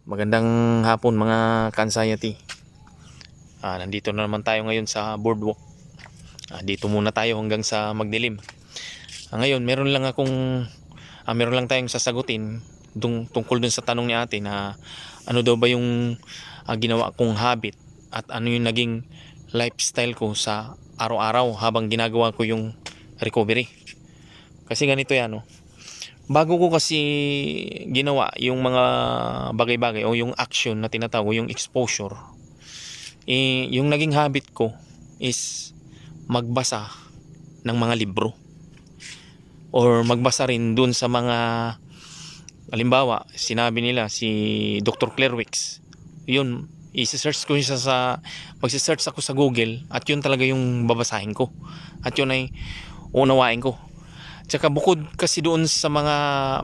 Magandang hapon mga ka-anxiety. Nandito na naman tayo ngayon sa boardwalk. Dito muna tayo hanggang sa magdilim. Ngayon meron lang tayong sasagutin tungkol dun sa tanong ni ate na ano daw ba yung ginawa kong habit at ano yung naging lifestyle ko sa araw-araw habang ginagawa ko yung recovery. Kasi ganito yan, no? Bago ko kasi ginawa yung mga bagay-bagay o yung action na tinatawag, yung exposure, yung naging habit ko is magbasa ng mga libro or magbasa rin dun sa mga, halimbawa sinabi nila si Dr. Claire Wicks, yun i-search ko siya magsi-search ako sa Google at yun talaga yung babasahin ko at yun ay unawain ko. Tsaka bukod kasi doon sa mga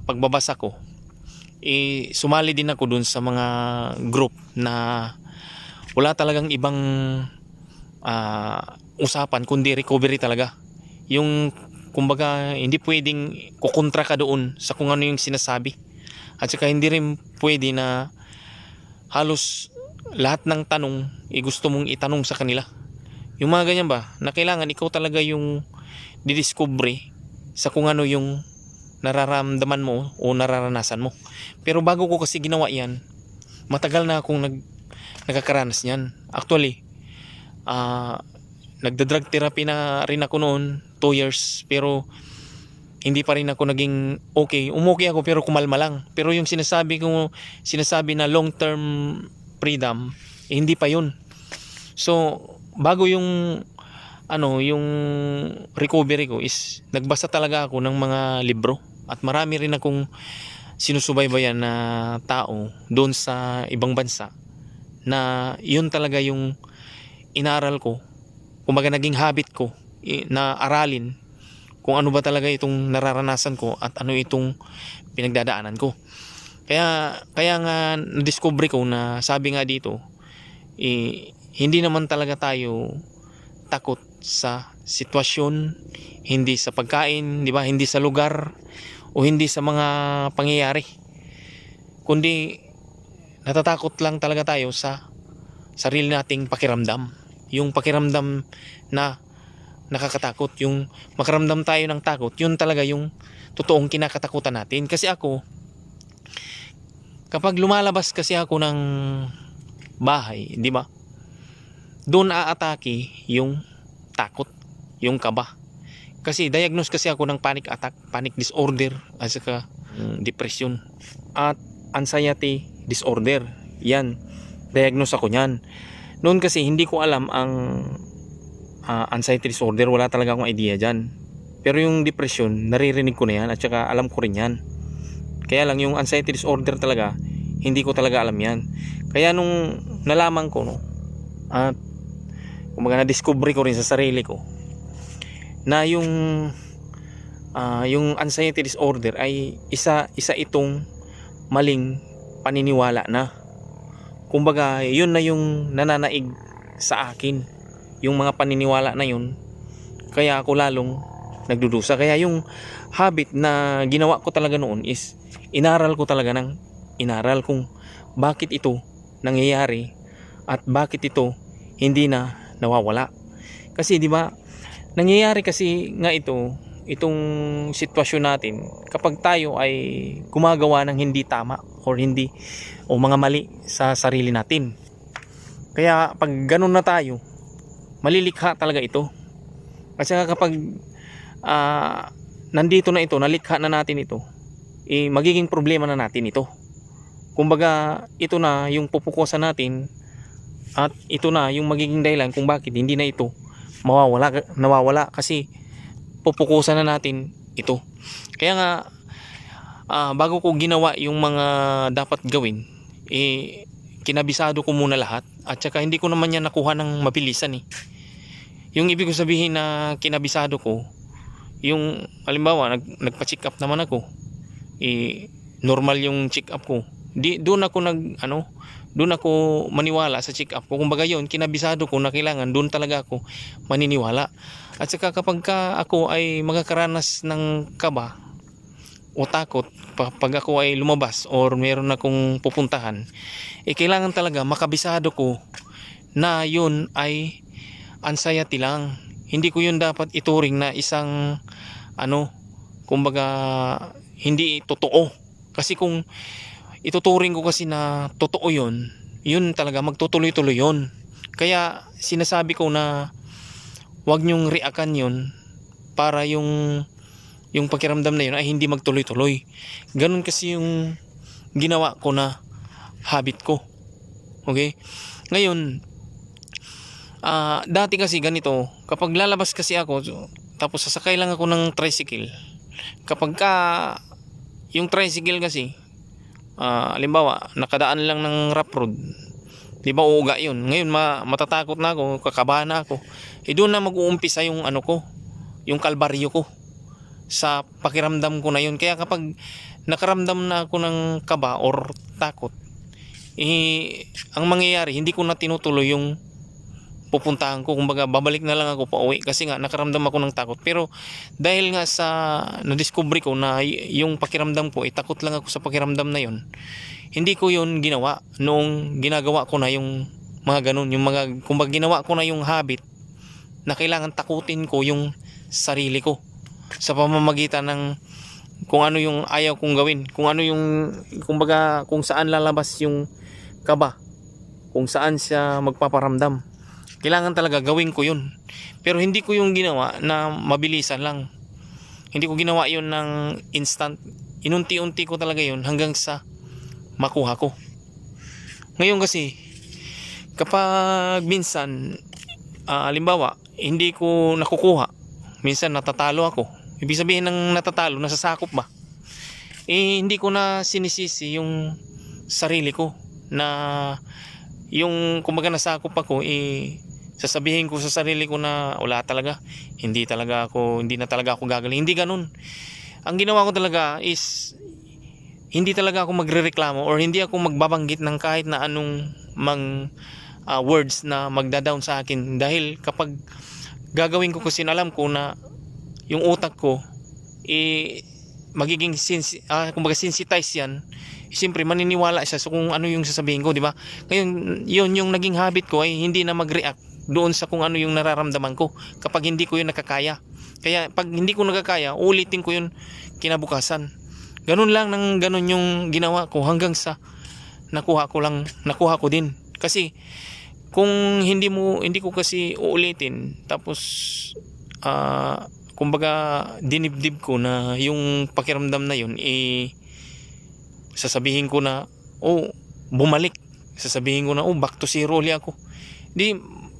pagbabasa ko, sumali din ako doon sa mga group na wala talagang ibang usapan kundi recovery talaga. Yung kumbaga hindi pwedeng kukontra ka doon sa kung ano yung sinasabi. At saka hindi rin pwede na halos lahat ng tanong gusto mong itanong sa kanila. Yung mga ganyan ba, na kailangan ikaw talaga yung didiscovery sa kung ano yung nararamdaman mo o nararanasan mo. Pero bago ko kasi ginawa yan, matagal na akong nakakaranas niyan. Actually, nagda-drug therapy na rin ako noon 2 years, pero hindi pa rin ako naging okay. Umokay ako pero kumalma lang. Pero yung sinasabi na long term freedom, hindi pa yun. So bago yung yung recovery ko is nagbasa talaga ako ng mga libro at marami rin akong sinusubaybayan na tao doon sa ibang bansa na yun talaga yung inaral ko, kumbaga naging habit ko na aralin kung ano ba talaga itong nararanasan ko at ano itong pinagdadaanan ko. Kaya nga na-discover ko na sabi nga dito, hindi naman talaga tayo takot sa sitwasyon, hindi sa pagkain, di ba? Hindi sa lugar o hindi sa mga pangyayari. Kundi natatakot lang talaga tayo sa sarili nating pakiramdam. Yung pakiramdam na nakakatakot, yung makaramdam tayo ng takot, yun talaga yung totoong kinakatakutan natin. Kasi ako, kapag lumalabas kasi ako ng bahay, di ba? Doon aatake yung takot, yung kaba. Kasi diagnose kasi ako ng panic attack, panic disorder, at saka depression at anxiety disorder. Yan, diagnose ako niyan. Noon kasi hindi ko alam ang anxiety disorder, wala talaga akong idea dyan. Pero yung depression, naririnig ko na yan at saka alam ko rin yan. Kaya lang yung anxiety disorder talaga, hindi ko talaga alam yan. Kaya nung nalaman ko, no, at kumbaga na-discover ko rin sa sarili ko na yung anxiety disorder ay isa itong maling paniniwala na. Kumbaga yun na yung nananaig sa akin, yung mga paniniwala na yun, kaya ako lalong nagdudusa. Kaya yung habit na ginawa ko talaga noon is inaral kung bakit ito nangyayari at bakit ito hindi na nawawala. Kasi di ba nangyayari kasi nga itong sitwasyon natin kapag tayo ay gumagawa ng hindi tama o mga mali sa sarili natin. Kaya pag ganun na tayo, malilikha talaga ito. Kasi kapag nandito na ito, nalikha na natin ito, magiging problema na natin ito. Kumbaga ito na yung pupukusan natin at ito na yung magiging dahilan kung bakit hindi na ito nawawala kasi pupukusan na natin ito. Kaya nga bago ko ginawa yung mga dapat gawin, kinabisado ko muna lahat at saka hindi ko naman yan nakuha ng mabilisan . Yung ibig ko sabihin na kinabisado ko, yung halimbawa nagpa-check up naman ako, normal yung check up ko, doon ako maniwala sa check up ko. Kumbaga yun, kinabisado ko na kailangan doon talaga ako maniniwala. At saka kapag ako ay magkakaranas ng kaba, o takot pag ako ay lumabas or meron akong pupuntahan, kailangan talaga makabisado ko na yun ay anxiety lang. Hindi ko yun dapat ituring na isang ano, kumbaga hindi totoo. Kasi kung ituturing ko kasi na totoo yun, yun talaga magtutuloy-tuloy yun. Kaya sinasabi ko na wag nyong reakan yun para yung pakiramdam na yun ay hindi magtuloy-tuloy. Ganun kasi yung ginawa ko na habit ko. Okay? Ngayon, dati kasi ganito, kapag lalabas kasi ako, tapos sasakay lang ako ng tricycle. Kapag yung tricycle kasi, halimbawa, nakadaan lang ng rough road, di ba uuga yun. Ngayon, matatakot na ako, kakabahan na ako. Doon na mag-uumpisa yung ano ko, yung kalbaryo ko sa pakiramdam ko na yun. Kaya kapag nakaramdam na ako ng kaba or takot, ang mangyayari, hindi ko na tinutuloy yung pupuntahan ko. Kumbaga babalik na lang ako pa uwi kasi nga nakaramdam ako ng takot. Pero dahil nga sa na-discover ko na yung pakiramdam ko, takot lang ako sa pakiramdam na yun, hindi ko yun ginawa noong ginagawa ko na yung mga ganun, yung mga, kumbaga ginawa ko na yung habit na kailangan takutin ko yung sarili ko sa pamamagitan ng kung ano yung ayaw kong gawin, kung ano yung, kumbaga kung saan lalabas yung kaba, kung saan siya magpaparamdam. Kailangan talaga gawin ko yun. Pero hindi ko yung ginawa na mabilisan lang. Hindi ko ginawa yun ng instant. Inunti-unti ko talaga yun hanggang sa makuha ko. Ngayon kasi, kapag minsan, halimbawa, hindi ko nakukuha, minsan natatalo ako. Ibig sabihin ng natatalo, nasasakop ba? Hindi ko na sinisisi yung sarili ko na yung kumbaga nasakop ako, sasabihin ko sa sarili ko na wala talaga, hindi na talaga ako gagaling. Hindi ganun. Ang ginawa ko talaga is hindi talaga ako magrereklamo or hindi ako magbabanggit ng kahit na anong words na magda-down sa akin, dahil kapag gagawin ko kasi alam ko na yung utak ko magiging kumbaga sensitize yan, siyempre maniniwala siya so kung ano yung sasabihin ko, di ba? Ngayon, yun yung naging habit ko ay hindi na mag-react doon sa kung ano yung nararamdaman ko kapag hindi ko yun nakakaya. Kaya pag hindi ko nakakaya, ulitin ko yun kinabukasan. Ganun lang ng ganun yung ginawa ko hanggang sa nakuha ko din. Kasi kung hindi ko kasi uulitin, tapos kumbaga dinibdib ko na yung pakiramdam na yun, sasabihin ko na bumalik, sasabihin ko na back to zero ulit ako. Di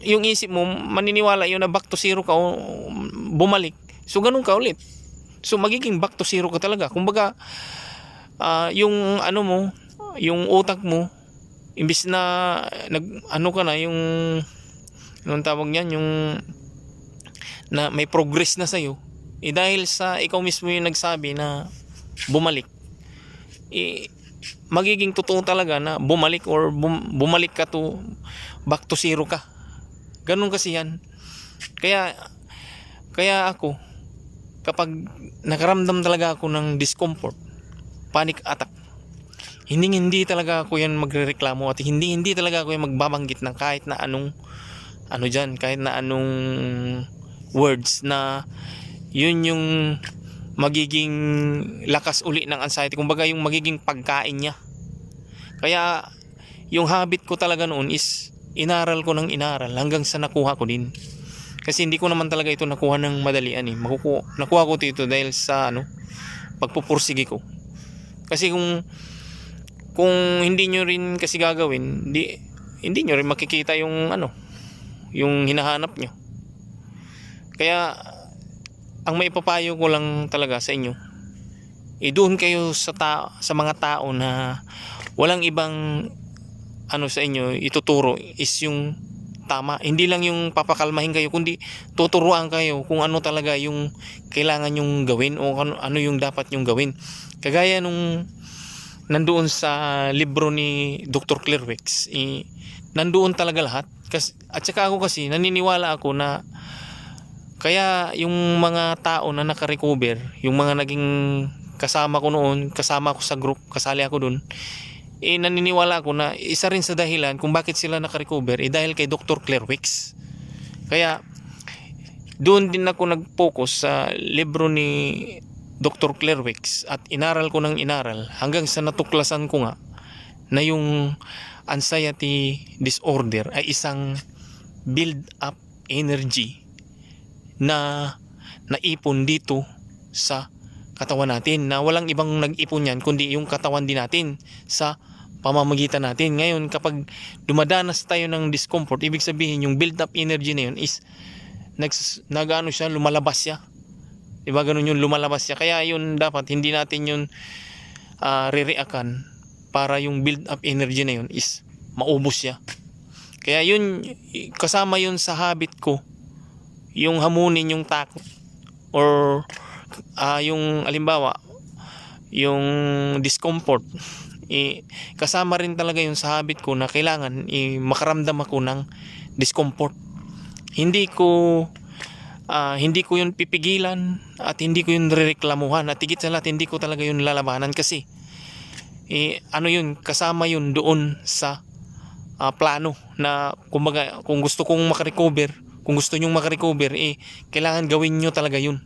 yung isip mo maniniwala yun na back to zero ka o bumalik, so ganun ka ulit, so magiging back to zero ka talaga. Kumbaga yung ano mo, yung utak mo, imbis na yung anong tawag niyan, yung na may progress na sa'yo, dahil sa ikaw mismo yung nagsabi na bumalik, magiging totoo talaga na bumalik or bumalik ka to back to zero ka. Ganun kasi yan. Kaya ako, kapag nakaramdam talaga ako ng discomfort, panic attack, hindi talaga ako yan magrereklamo at hindi talaga ako yan magbabanggit ng kahit na anong kahit na anong words na yun yung magiging lakas uli ng anxiety, kumbaga yung magiging pagkain niya. Kaya yung habit ko talaga noon is inaral ko hanggang sa nakuha ko din. Kasi hindi ko naman talaga ito nakuha ng madalian nakuha ko ito dahil sa pagpupursige ko. Kasi kung hindi nyo rin kasi gagawin, hindi nyo rin makikita yung yung hinahanap nyo. Kaya ang maipapayo ko lang talaga sa inyo, doon kayo sa mga tao na walang ibang sa inyo ituturo is yung tama. Hindi lang yung papakalmahin kayo, kundi tuturuan kayo kung ano talaga yung kailangan yung gawin o ano yung dapat yung gawin. Kagaya nung nandoon sa libro ni Dr. Claire Wex, nandoon talaga lahat. At saka ako kasi naniniwala ako na kaya yung mga tao na nakarecover, yung mga naging kasama ko noon, kasama ako sa group, kasali ako doon, naniniwala ako na isa rin sa dahilan kung bakit sila nakarecover dahil kay Dr. Claire Wicks. Kaya doon din ako nag-focus sa libro ni Dr. Claire Wicks at inaral ko ng inaral hanggang sa natuklasan ko nga na yung anxiety disorder ay isang build up energy na naipon dito sa katawan natin, na walang ibang nag-ipon yan kundi yung katawan din natin sa pamamagitan natin. Ngayon kapag dumadanas tayo ng discomfort, ibig sabihin yung build up energy na yun is nagano siya, lumalabas siya, diba, ganun yun, lumalabas siya. Kaya yun dapat hindi natin yun re-reactan para yung build up energy na yun is maubos siya. Kaya yun, kasama yun sa habit ko, yung hamunin yung takot or yung alimbawa yung discomfort, kasama rin talaga yun sa habit ko na kailangan makaramdam ako ng discomfort. Hindi ko yun pipigilan at hindi ko yun rereklamuhan, at higit sa lahat hindi ko talaga yun lalabanan kasi ano yun, kasama yun doon sa plano na kumbaga kung gusto kong makarecover, kung gusto nyong makarecover, kailangan gawin nyo talaga yun.